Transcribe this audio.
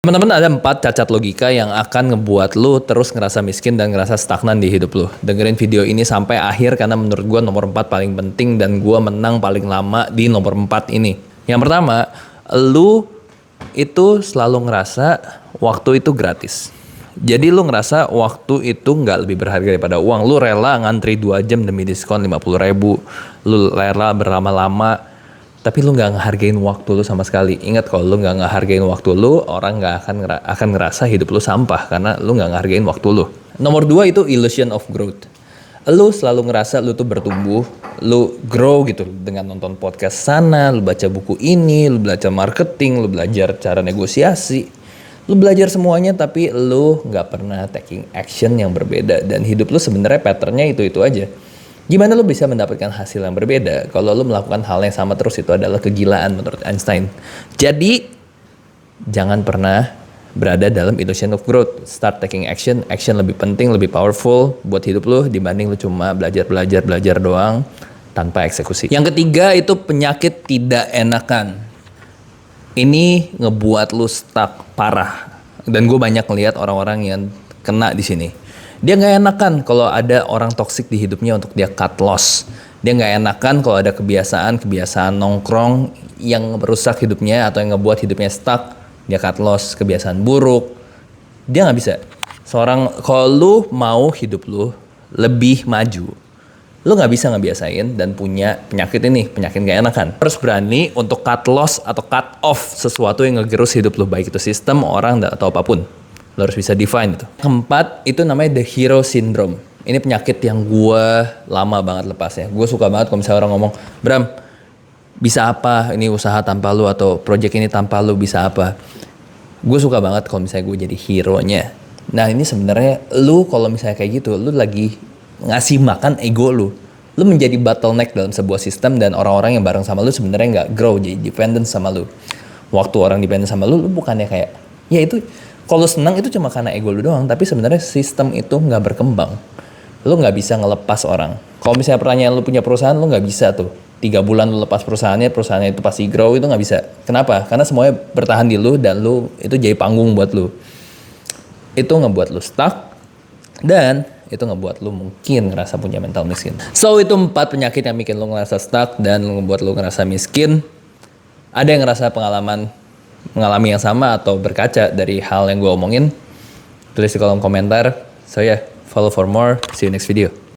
Teman-teman, ada 4 cacat logika yang akan ngebuat lu terus ngerasa miskin dan ngerasa stagnan di hidup lu. Dengerin video ini sampai akhir karena menurut gua nomor 4 paling penting dan gua menang paling lama di nomor 4 ini. Yang pertama, lu itu selalu ngerasa waktu itu gratis. Jadi lu ngerasa waktu itu nggak lebih berharga daripada uang. Lu rela ngantri 2 jam demi diskon 50.000. Lu rela berlama-lama. Tapi lu nggak ngehargain waktu lu sama sekali. Ingat, kalau lu nggak ngehargain waktu lu, orang nggak akan ngerasa hidup lu sampah karena lu nggak ngehargain waktu lu. Nomor 2 itu illusion of growth. Lu selalu ngerasa lu tuh bertumbuh, lu grow gitu dengan nonton podcast sana, lu baca buku ini, lu belajar marketing, lu belajar cara negosiasi, lu belajar semuanya, tapi lu nggak pernah taking action yang berbeda dan hidup lu sebenarnya patternnya itu aja. Gimana lu bisa mendapatkan hasil yang berbeda kalau lu melakukan hal yang sama terus? Itu adalah kegilaan menurut Einstein. Jadi jangan pernah berada dalam illusion of growth. Start taking action. Action lebih penting, lebih powerful buat hidup lu dibanding lu cuma belajar doang tanpa eksekusi. Yang ketiga itu penyakit tidak enakan. Ini ngebuat lu stuck parah. Dan gue banyak ngeliat orang-orang yang kena di sini. Dia nggak enakan kalau ada orang toksik di hidupnya untuk dia cut loss. Dia nggak enakan kalau ada kebiasaan nongkrong yang merusak hidupnya atau yang ngebuat hidupnya stuck. Dia cut loss, kebiasaan buruk. Dia nggak bisa. Kalau lu mau hidup lu lebih maju, lu nggak bisa ngebiasain dan punya penyakit nggak enakan. Harus berani untuk cut loss atau cut off sesuatu yang ngegerus hidup lu, baik itu sistem, orang, atau apapun. Lo harus bisa define itu. Keempat, itu namanya the hero syndrome. Ini penyakit yang gue lama banget lepasnya. Gue suka banget kalau misalnya orang ngomong, Bram, bisa apa ini usaha tanpa lu, atau project ini tanpa lu, bisa apa? Gue suka banget kalau misalnya gue jadi hero-nya. Nah, ini sebenarnya lu kalau misalnya kayak gitu, lu lagi ngasih makan ego lu. Lu menjadi bottleneck dalam sebuah sistem dan orang-orang yang bareng sama lu sebenarnya nggak grow, jadi dependent sama lu. Waktu orang dependent sama lu bukannya kayak, ya itu, kalau senang itu cuma karena ego lu doang, tapi sebenarnya sistem itu nggak berkembang. Lu nggak bisa ngelepas orang. Kalau misalnya pertanyaan lu punya perusahaan, lu nggak bisa tuh 3 bulan lu lepas perusahaannya itu pasti grow, itu nggak bisa. Kenapa? Karena semuanya bertahan di lu dan lu itu jadi panggung buat lu. Itu ngebuat lu stuck dan itu ngebuat lu mungkin ngerasa punya mental miskin. So itu 4 penyakit yang bikin lu ngerasa stuck dan ngebuat lu ngerasa miskin. Ada yang ngerasa mengalami yang sama atau berkaca dari hal yang gue omongin? Tulis di kolom komentar. So yeah, follow for more. See you next video.